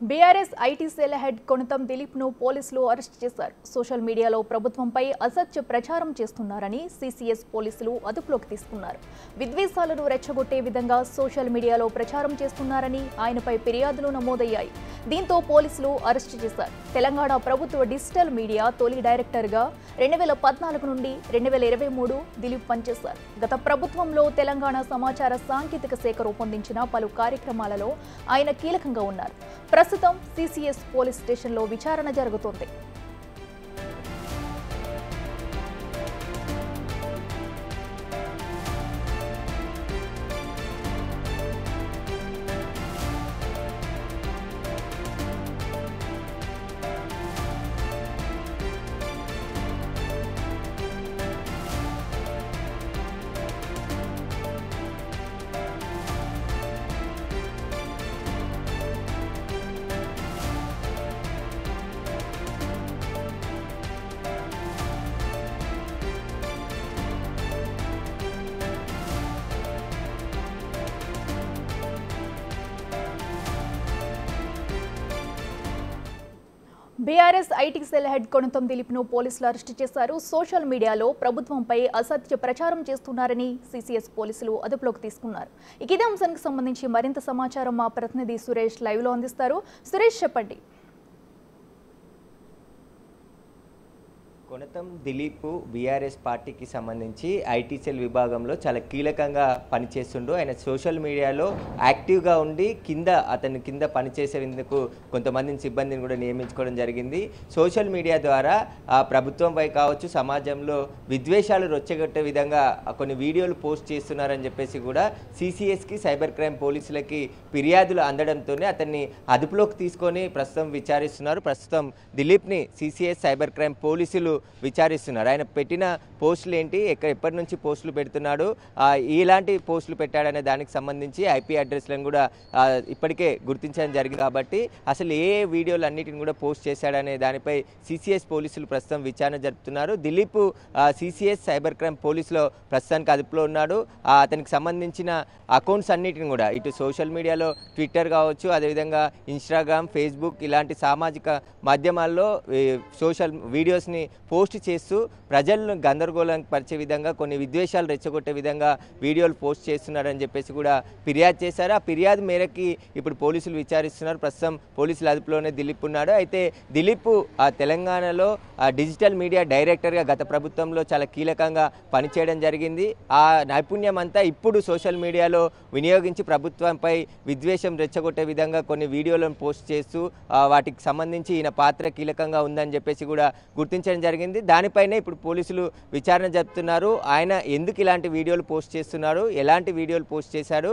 BRS IT cell head Konatham దిలీప్ను పోలీసులు arrest చేశారు. సోషల్ మీడియాలో ప్రభుత్వంపై అసత్య ప్రచారం చేస్తున్నారని సీసీఎస్ పోలీసులు అదుపులోకి తీసుకున్నారు. విద్వేషాలను రెచ్చగొట్టే విధంగా సోషల్ మీడియాలో ప్రచారం చేస్తున్నారని ఆయనపై ఫిర్యాదులు నమోదయ్యాయి. దీంతో పోలీసులు అరెస్ట్ చేశారు. తెలంగాణ ప్రభుత్వ డిజిటల్ మీడియా తొలి డైరెక్టర్గా 2014 నుండి 2023 దిలీప్ పనిచేశారు. గత ప్రభుత్వంలో తెలంగాణ సమాచార సాంకేతిక శాఖ రూపొందించిన పలు కార్యక్రమాలలో ఆయన కీలకంగా ఉన్నారు. ప్రస్తుతం సీసీఎస్ పోలీస్ స్టేషన్లో విచారణ జరుగుతోంది. BRS IT cell head Konatham దిలీప్ను పోలీసులు అరెస్టు చేశారు. సోషల్ మీడియాలో ప్రభుత్వంపై అసత్య ప్రచారం చేస్తున్నారని సీసీఎస్ పోలీసులు అదుపులోకి తీసుకున్నారు. ఇదే అంశానికి సంబంధించి మరింత సమాచారం మా ప్రతినిధి సురేష్ లైవ్లో అందిస్తారు. సురేష్, చెప్పండి. కొణతం దిలీప్ బీఆర్ఎస్ పార్టీకి సంబంధించి ఐటీ సెల్ విభాగంలో చాలా కీలకంగా పనిచేస్తుండు. ఆయన సోషల్ మీడియాలో యాక్టివ్గా ఉండి అతని కింద పనిచేసేందుకు కొంతమందిని సిబ్బందిని కూడా నియమించుకోవడం జరిగింది. సోషల్ మీడియా ద్వారా ప్రభుత్వంపై కావచ్చు, సమాజంలో విద్వేషాలు రొచ్చగొట్టే విధంగా కొన్ని వీడియోలు పోస్ట్ చేస్తున్నారని చెప్పేసి కూడా సీసీఎస్కి, సైబర్ క్రైమ్ పోలీసులకి ఫిర్యాదులు అందడంతోనే అతన్ని అదుపులోకి తీసుకొని ప్రస్తుతం విచారిస్తున్నారు. ప్రస్తుతం దిలీప్ని సీసీఎస్, సైబర్ క్రైమ్ పోలీసులు విచారిస్తున్నారు. ఆయన పెట్టిన పోస్టులు ఏంటి, ఎప్పటి నుంచి పోస్టులు పెడుతున్నాడు, ఇలాంటి పోస్టులు పెట్టాడనే దానికి సంబంధించి ఐపీ అడ్రస్లను కూడా ఇప్పటికే గుర్తించడం జరిగింది. కాబట్టి అసలు ఏ వీడియోలు అన్నిటిని కూడా పోస్ట్ చేశాడనే దానిపై సీసీఎస్ పోలీసులు ప్రస్తుతం విచారణ జరుపుతున్నారు. దిలీప్ సీసీఎస్, సైబర్ క్రైమ్ పోలీసులో ప్రస్తుతానికి అదుపులో ఉన్నాడు. అతనికి సంబంధించిన అకౌంట్స్ అన్నిటిని కూడా ఇటు సోషల్ మీడియాలో ట్విట్టర్ కావచ్చు, అదేవిధంగా ఇన్స్టాగ్రామ్, ఫేస్బుక్ ఇలాంటి సామాజిక మాధ్యమాల్లో సోషల్ వీడియోస్ని పోస్ట్ చేస్తూ ప్రజలను గందరగోళం పరిచే విధంగా, కొన్ని విద్వేషాలు రెచ్చగొట్టే విధంగా వీడియోలు పోస్ట్ చేస్తున్నారని చెప్పేసి కూడా ఫిర్యాదు చేశారు. ఆ ఫిర్యాదు మేరకి ఇప్పుడు పోలీసులు విచారిస్తున్నారు. ప్రస్తుతం పోలీసుల అదుపులోనే దిలీప్ ఉన్నాడు. అయితే దిలీప్ తెలంగాణలో డిజిటల్ మీడియా డైరెక్టర్గా గత ప్రభుత్వంలో చాలా కీలకంగా పనిచేయడం జరిగింది. ఆ నైపుణ్యం అంతా ఇప్పుడు సోషల్ మీడియాలో వినియోగించి ప్రభుత్వంపై విద్వేషం రెచ్చగొట్టే విధంగా కొన్ని వీడియోలను పోస్ట్ చేస్తూ వాటికి సంబంధించి ఈయన పాత్ర కీలకంగా ఉందని చెప్పేసి కూడా గుర్తించడం జరిగింది. దానిపైనే ఇప్పుడు పోలీసులు విచారణ జరుపుతున్నారు. ఆయన ఎందుకు ఇలాంటి వీడియోలు పోస్ట్ చేస్తున్నారు, ఎలాంటి వీడియోలు పోస్ట్ చేశాడు,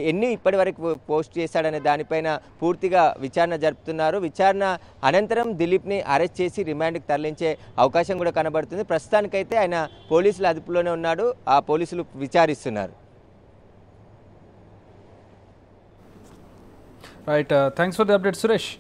ఎన్ని ఇప్పటి వరకు పోస్ట్ చేశాడనే దానిపైన పూర్తిగా విచారణ జరుపుతున్నారు. విచారణ అనంతరం దిలీప్ని అరెస్ట్ చేసి రిమాండ్కి తరలించే అవకాశం కూడా కనబడుతుంది. ప్రస్తుతానికైతే ఆయన పోలీసుల అదుపులోనే ఉన్నాడు. ఆ పోలీసులు విచారిస్తున్నారు. Right, thanks for the update Suresh.